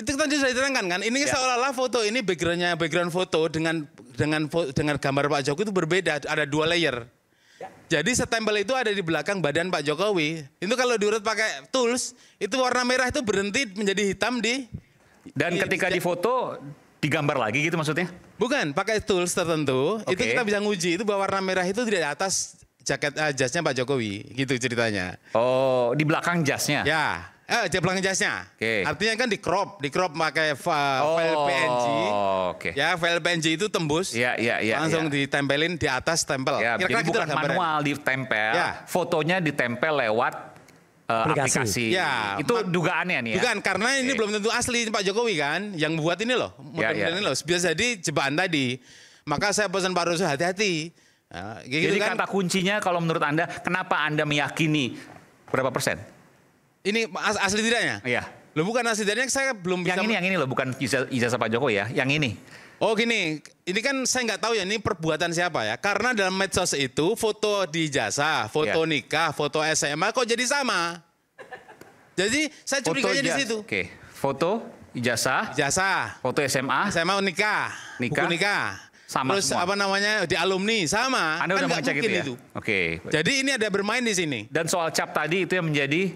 itu kan sudah diterangkan kan. Ini seolah-olah foto ini background foto dengan gambar Pak Jokowi itu berbeda. Ada 2 layer. Jadi stempel itu ada di belakang badan Pak Jokowi. Itu kalau diurut pakai tools, itu warna merah itu berhenti menjadi hitam di. Dan ketika difoto digambar lagi gitu maksudnya? Bukan, pakai tools tertentu. Itu Oke. kita bisa nguji itu bahwa warna merah itu tidak di atas jaket jasnya Pak Jokowi, gitu ceritanya. Oh, di belakang jasnya? Ya, di belakang jasnya. Oke. Artinya kan di crop pakai file PNG. Oke. Ya, file PNG itu tembus. Iya. Langsung ditempelin di atas stempel. Ya, jadi bukan manual ditempel, fotonya ditempel lewat aplikasi. Ya, itu dugaannya nih ya? Bukan, karena ini belum tentu asli Pak Jokowi kan. Yang buat ini loh, model ini loh. Bisa jadi jebakan tadi. Maka saya pesan Pak Roso hati-hati. Nah, jadi kan, kata kuncinya kalau menurut Anda, kenapa Anda meyakini berapa persen? Ini asli tidaknya? Iya. Loh bukan asli tidaknya, saya belum bisa. Yang ini loh, bukan ijazah Pak Jokowi ya, yang ini. Oh gini, ini kan saya nggak tahu ya ini perbuatan siapa ya. Karena dalam medsos itu foto di ijazah, foto nikah, foto SMA kok jadi sama. Jadi saya curiganya di situ. Oke, foto ijazah, foto SMA nikah, buku nikah. Sama terus semua. apa namanya di alumni sama. Anda kan udah mengecek itu ya? Itu. Oke. Jadi ini ada bermain di sini. Dan soal cap tadi itu yang menjadi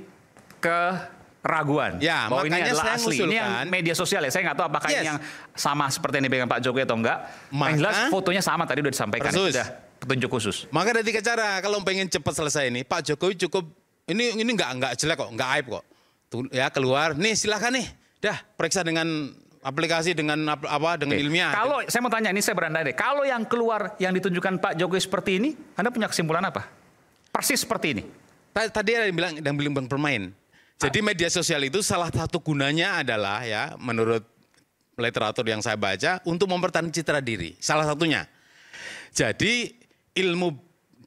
keraguan ya, bahwa ini adalah saya asli. Ini yang media sosial ya. Saya nggak tahu apakah ini yang sama seperti yang dipegang Pak Jokowi atau enggak. Yang jelas fotonya sama tadi udah disampaikan. Sudah petunjuk khusus. Maka ada 3 cara kalau pengen cepat selesai ini. Pak Jokowi cukup ini nggak jelek kok, nggak aib kok. Tuh, ya keluar. Nih silakan nih. Dah periksa dengan aplikasi dengan ilmiah. Kalau saya mau tanya ini saya berandai deh. Kalau yang keluar yang ditunjukkan Pak Jokowi seperti ini, Anda punya kesimpulan apa? Persis seperti ini. Tadi ada yang bilang bermain. Jadi media sosial itu salah satu gunanya adalah ya menurut literatur yang saya baca untuk mempertahankan citra diri. Salah satunya. Jadi ilmu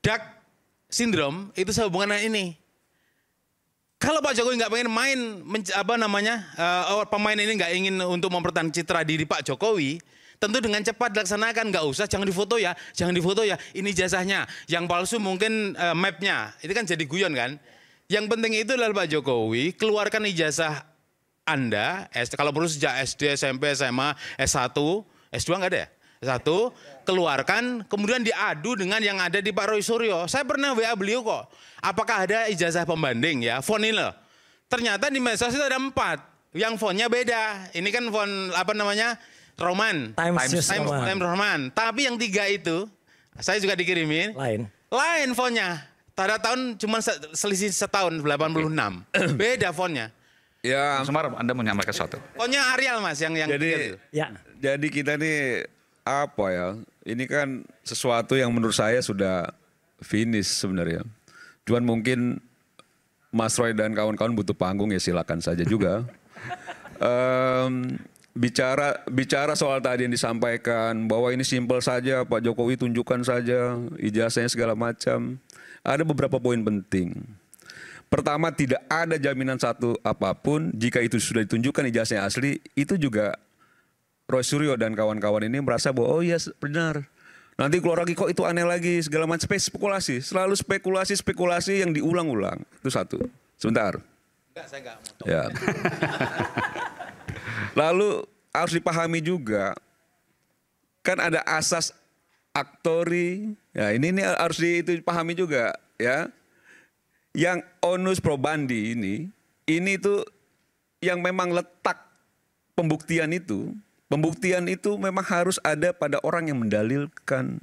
dark syndrome itu sehubungan dengan ini. Kalau Pak Jokowi nggak pengen main pemain ini nggak ingin untuk mempertahankan citra diri Pak Jokowi, tentu dengan cepat dilaksanakan, nggak usah jangan difoto ya, ini ijazahnya, yang palsu mungkin mapnya, itu kan jadi guyon kan. Yang penting itu adalah Pak Jokowi keluarkan ijazah Anda, kalau perlu sejak SD, SMP, SMA, S1, S2 nggak ada ya? S1, keluarkan, kemudian diadu dengan yang ada di Pak Roy Suryo. Saya pernah WA beliau kok, apakah ada ijazah pembanding ya, font ini loh. Ternyata di medsos itu ada 4, yang fontnya beda. Ini kan font Roman, Times Roman. Tapi yang 3 itu, saya juga dikirimin, lain fontnya. Tanda tahun cuma selisih setahun 86. Beda fontnya. Ya. Semar, Anda menyampaikan sesuatu. Fontnya Arial Mas yang jadi kita nih apa ya? Ini kan sesuatu yang menurut saya sudah finish sebenarnya. Cuman mungkin Mas Roy dan kawan-kawan butuh panggung ya silakan saja juga. Bicara soal tadi yang disampaikan bahwa ini simpel saja, Pak Jokowi tunjukkan saja ijazahnya segala macam. Ada beberapa poin penting. Pertama, tidak ada jaminan satu apapun jika itu sudah ditunjukkan ijazahnya asli, itu juga Roy Suryo dan kawan-kawan ini merasa bahwa oh iya benar. Nanti keluar lagi kok itu aneh lagi segala macam spekulasi, selalu spekulasi yang diulang-ulang. Itu satu. Sebentar. Saya enggak. Ya. Lalu harus dipahami juga kan ada asas aktori. Ya, ini harus dipahami juga ya. Yang onus probandi ini tuh yang memang letak pembuktian itu memang harus ada pada orang yang mendalilkan.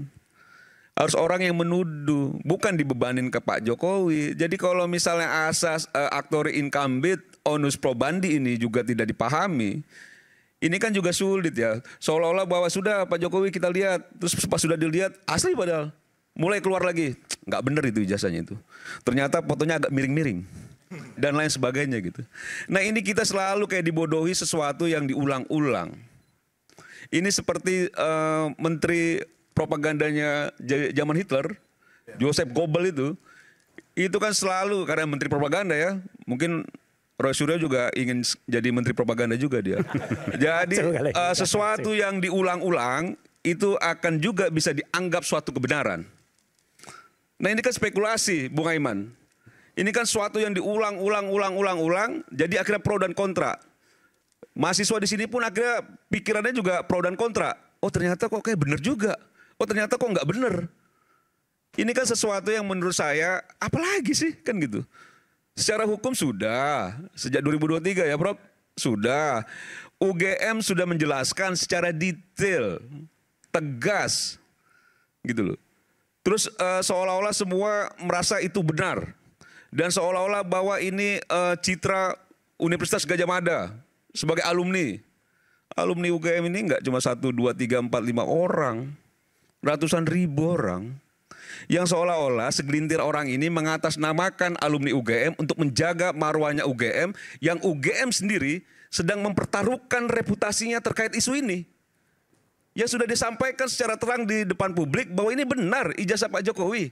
Harus orang yang menuduh, bukan dibebanin ke Pak Jokowi. Jadi kalau misalnya asas aktori incumbent, onus probandi ini juga tidak dipahami, ini kan juga sulit ya. Seolah-olah bahwa sudah Pak Jokowi kita lihat, terus pas sudah dilihat asli padahal mulai keluar lagi, nggak bener itu ijazahnya itu. Ternyata fotonya agak miring-miring dan lain sebagainya gitu. Nah ini kita selalu kayak dibodohi sesuatu yang diulang-ulang. Ini seperti menteri propagandanya zaman Hitler, Joseph Goebbels itu kan selalu karena menteri propaganda ya, mungkin Roy Suryo juga ingin jadi menteri propaganda juga dia. Jadi sesuatu yang diulang-ulang itu akan juga bisa dianggap suatu kebenaran. Nah ini kan spekulasi, Bung Aiman. Ini kan suatu yang diulang-ulang, jadi akhirnya pro dan kontra. Mahasiswa di sini pun akhirnya pikirannya juga pro dan kontra. Oh ternyata kok kayak bener juga. Oh ternyata kok nggak bener. Ini kan sesuatu yang menurut saya, apalagi sih kan gitu. Secara hukum sudah, sejak 2023 ya Prof, sudah. UGM sudah menjelaskan secara detail, tegas, gitu loh. Terus seolah-olah semua merasa itu benar. Dan seolah-olah bahwa ini citra Universitas Gadjah Mada sebagai alumni. Alumni UGM ini enggak cuma 1, 2, 3, 4, 5 orang. Ratusan ribu orang. Yang seolah-olah segelintir orang ini mengatasnamakan alumni UGM untuk menjaga marwahnya UGM. Yang UGM sendiri sedang mempertaruhkan reputasinya terkait isu ini. Yang sudah disampaikan secara terang di depan publik bahwa ini benar ijazah Pak Jokowi.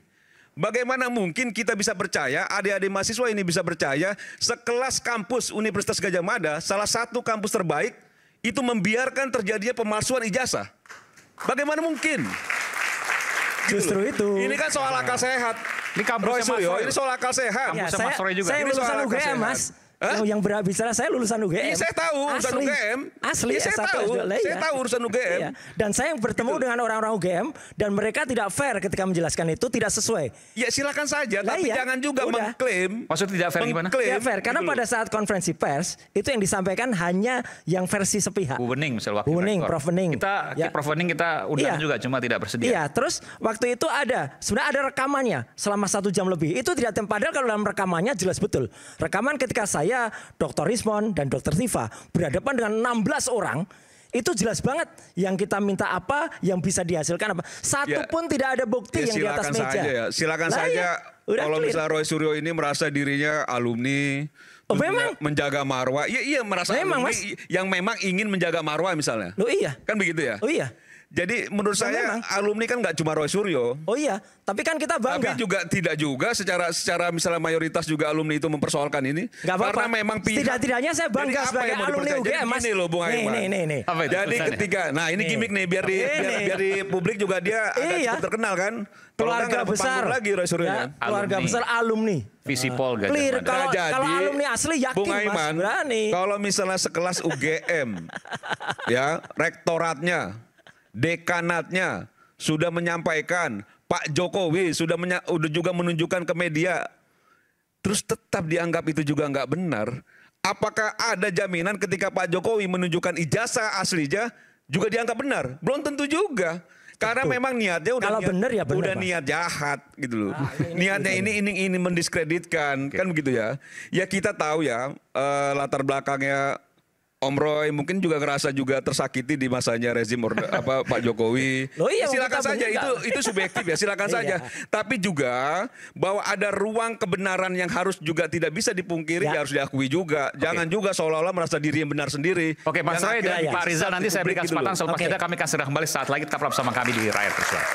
Bagaimana mungkin kita bisa percaya, adik-adik mahasiswa ini bisa percaya, sekelas kampus Universitas Gadjah Mada, salah satu kampus terbaik, itu membiarkan terjadinya pemalsuan ijazah. Bagaimana mungkin? Justru itu. Ini kan soal akal sehat. Ini kampusnya Mas Roy. Ini soal akal sehat. Ya, Mas Roy juga. saya Ini soal lulusan akal UGM, sehat. Mas. Yang berbicara saya lulusan UGM. Iya, saya tahu urusan UGM. Asli, Iya, saya S1, tahu. S2. Saya tahu urusan UGM. Iya. Dan saya bertemu dengan orang-orang UGM dan mereka tidak fair ketika menjelaskan itu, tidak sesuai. Ya silakan saja, tapi iya. jangan juga Udah. mengklaim. Maksudnya tidak fair gimana? Tidak fair, karena gitu loh. pada saat konferensi pers itu yang disampaikan hanya yang versi sepihak. Bu Bening misalnya wakil Bu Bening, rektor. Prof Bening. Kita Prof Bening kita undang Iya. juga, cuma tidak bersedia. Iya, terus waktu itu sebenarnya ada rekamannya selama 1 jam lebih. Itu tidak padahal kalau dalam rekamannya jelas betul. Rekaman ketika saya, Dr. Rismon dan Dr. Tifa berhadapan dengan 16 orang, itu jelas banget yang kita minta apa, yang bisa dihasilkan apa. Satu Ya, pun tidak ada bukti yang di atas meja. Saja ya. Silakan Lah saja. iya, udah Kalau clear. misalnya Roy Suryo ini merasa dirinya alumni, Oh, terus memang? menjaga marwah. Iya merasa Memang, alumni Mas. yang memang ingin menjaga marwah misalnya. Loh iya. Kan begitu ya? Oh iya. Jadi menurut saya memang. alumni kan nggak cuma Roy Suryo. Oh iya, tapi kan kita bangga. Tapi juga tidak juga secara misalnya mayoritas juga alumni itu mempersoalkan ini. Nggak apa-apa. Karena memang pihak. Setidaknya saya bangga Jadi apa sebagai yang mau alumni dipercaya? UGM, Mas. Jadi gini loh Bung Aiman. Nih. Apa itu Jadi tulisannya? ketika, nah ini Nih. gimmick nih biar di publik juga dia agak Iya. cukup terkenal kan. Kalau Keluarga nggak besar panggung lagi Roy Suryo ya, ya. keluarga Alumni. besar alumni. Visipol Gadjah Clear, Mada. kalau- Nah, jadi, alumni asli yakin, Bung Mas, Aiman, berani. kalau misalnya sekelas UGM, ya rektoratnya, dekanatnya sudah menyampaikan, Pak Jokowi sudah juga menunjukkan ke media, terus tetap dianggap itu juga nggak benar. Apakah ada jaminan ketika Pak Jokowi menunjukkan ijazah aslinya juga dianggap benar? Belum tentu juga. Karena Betul. memang niatnya udah Kalau benar ya benar, udah Mas. niat jahat gitu loh. Niatnya ini mendiskreditkan kan begitu ya. Ya kita tahu ya latar belakangnya Om Roy mungkin juga ngerasa juga tersakiti di masanya rezim Pak Jokowi. Loh iya, Silakan kita saja benar. itu subjektif ya, silakan Iya. saja. Tapi juga bahwa ada ruang kebenaran yang harus juga tidak bisa dipungkiri, Ya. ya harus diakui juga. Jangan juga seolah-olah merasa diri yang benar sendiri. Oke, Mas Yang Roy dan akhirnya Pak Rizal nanti saya berikan publik gitu loh. kesempatan setelah Oke. kita kami akan segera kembali saat lagi tetap bersama kami di Rakyat Persuara.